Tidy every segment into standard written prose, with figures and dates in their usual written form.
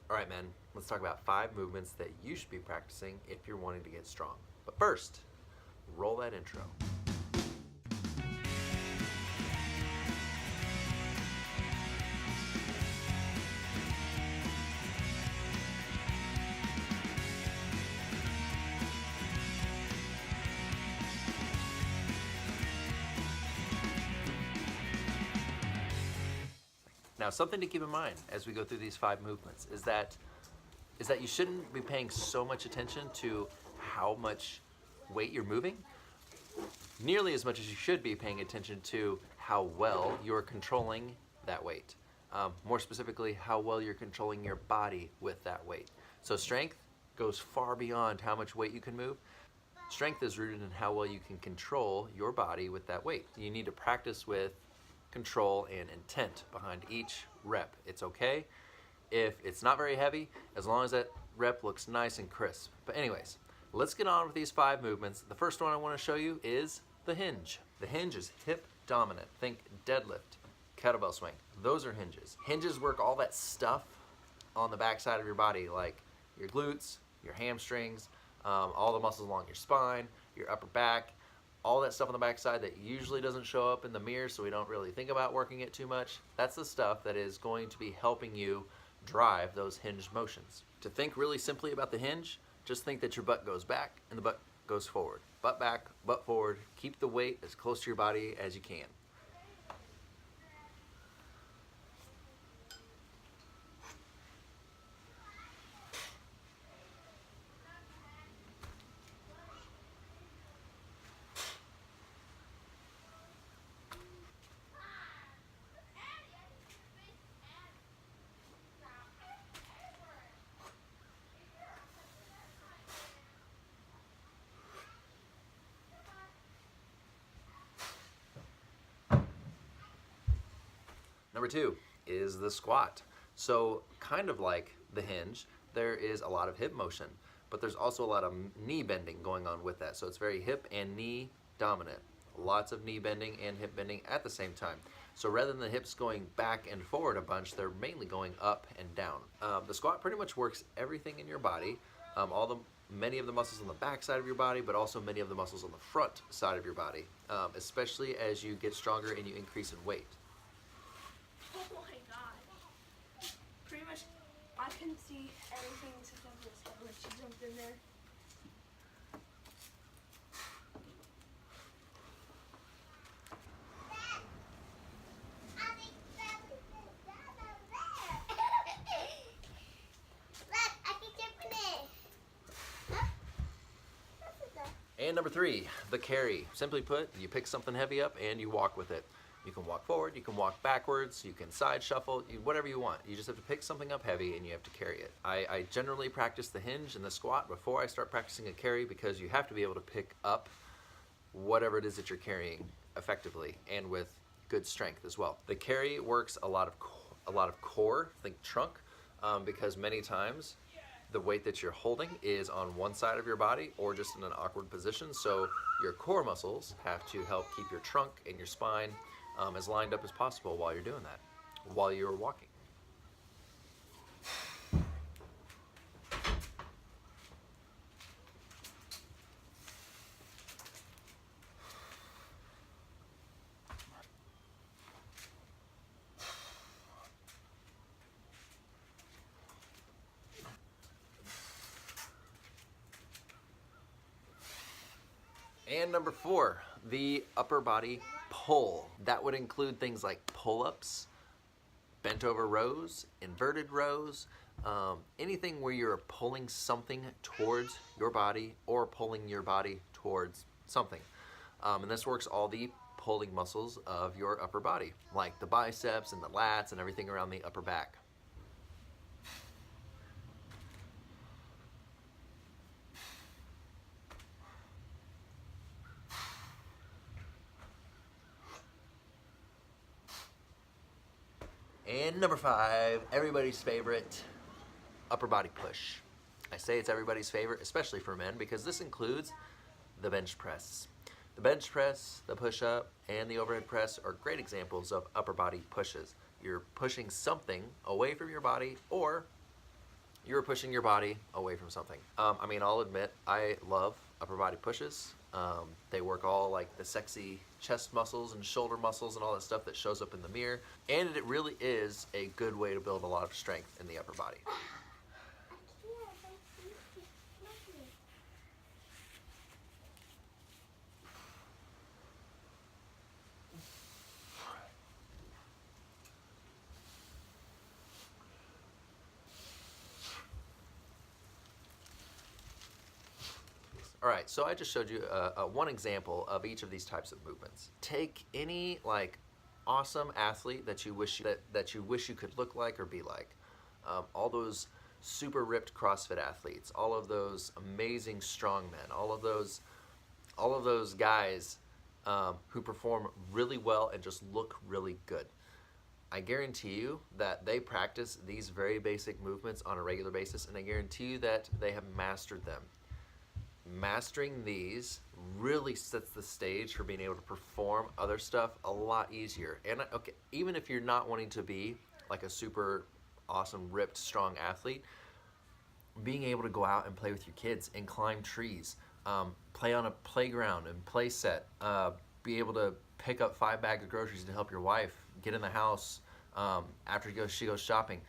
All right, men, let's talk about 5 movements that you should be practicing if you're wanting to get strong. But first, roll that intro. Now, something to keep in mind as we go through these 5 movements is that you shouldn't be paying so much attention to how much weight you're moving, nearly as much as you should be paying attention to how well you're controlling that weight. More specifically, how well you're controlling your body with that weight. So strength goes far beyond how much weight you can move. Strength is rooted in how well you can control your body with that weight. You need to practice with control and intent behind each rep. It's okay if it's not very heavy, as long as that rep looks nice and crisp. But anyways, let's get on with these 5 movements. The first one I want to show you is the hinge. The hinge is hip dominant. Think deadlift, kettlebell swing. Those are hinges. Hinges work all that stuff on the back side of your body, like your glutes, your hamstrings, all the muscles along your spine, your upper back, all that stuff on the backside that usually doesn't show up in the mirror, so we don't really think about working it too much. That's the stuff that is going to be helping you drive those hinge motions. To think really simply about the hinge, just think that your butt goes back and the butt goes forward. Butt back, butt forward. Keep the weight as close to your body as you can. Number 2 is the squat. So kind of like the hinge, there is a lot of hip motion, but there's also a lot of knee bending going on with that. So it's very hip and knee dominant. Lots of knee bending and hip bending at the same time. So rather than the hips going back and forward a bunch, they're mainly going up and down. The squat pretty much works everything in your body, many of the muscles on the back side of your body, but also many of the muscles on the front side of your body, especially as you get stronger and you increase in weight. Oh my god. Pretty much, I couldn't see anything except on this head when she jumped in there. And number 3, the carry. Simply put, you pick something heavy up and you walk with it. You can walk forward, you can walk backwards, you can side shuffle, whatever you want. You just have to pick something up heavy and you have to carry it. I generally practice the hinge and the squat before I start practicing a carry, because you have to be able to pick up whatever it is that you're carrying effectively and with good strength as well. The carry works a lot of core, think trunk, because many times the weight that you're holding is on one side of your body or just in an awkward position. So your core muscles have to help keep your trunk and your spine as lined up as possible while you're doing that, while you're walking. And number 4, the upper body pull. That would include things like pull-ups, bent over rows, inverted rows, anything where you're pulling something towards your body or pulling your body towards something. And this works all the pulling muscles of your upper body, like the biceps and the lats and everything around the upper back. And number 5, everybody's favorite, upper body push. I say it's everybody's favorite, especially for men, because this includes the bench press. The bench press, the push-up, and the overhead press are great examples of upper body pushes. You're pushing something away from your body or you're pushing your body away from something. I mean, I'll admit, I love upper body pushes. They work all like the sexy chest muscles and shoulder muscles and all that stuff that shows up in the mirror. And it really is a good way to build a lot of strength in the upper body. All right, so I just showed you one example of each of these types of movements. Take any like awesome athlete that you wish you could look like or be like. All those super ripped CrossFit athletes, all of those amazing strongmen, all of those guys who perform really well and just look really good. I guarantee you that they practice these very basic movements on a regular basis, and I guarantee you that they have mastered them. Mastering these really sets the stage for being able to perform other stuff a lot easier. And okay, even if you're not wanting to be like a super awesome, ripped, strong athlete, being able to go out and play with your kids and climb trees, play on a playground and play set, be able to pick up 5 bags of groceries to help your wife get in the house after she goes shopping.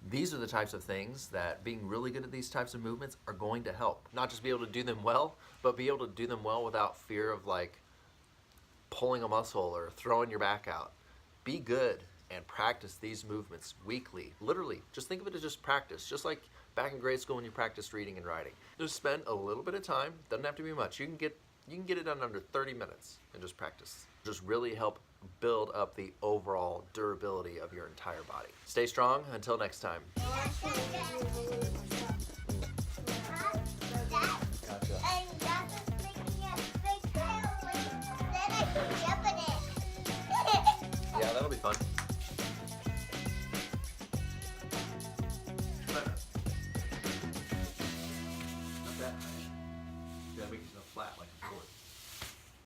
These are the types of things that being really good at these types of movements are going to help. Not just be able to do them well, but be able to do them well without fear of like pulling a muscle or throwing your back out. Be good and practice these movements weekly. Literally, just think of it as just practice. Just like back in grade school when you practiced reading and writing. Just spend a little bit of time, doesn't have to be much. You can get it done under 30 minutes and just practice. Just really help build up the overall durability of your entire body. Stay strong until next time. Yeah, that'll be fun.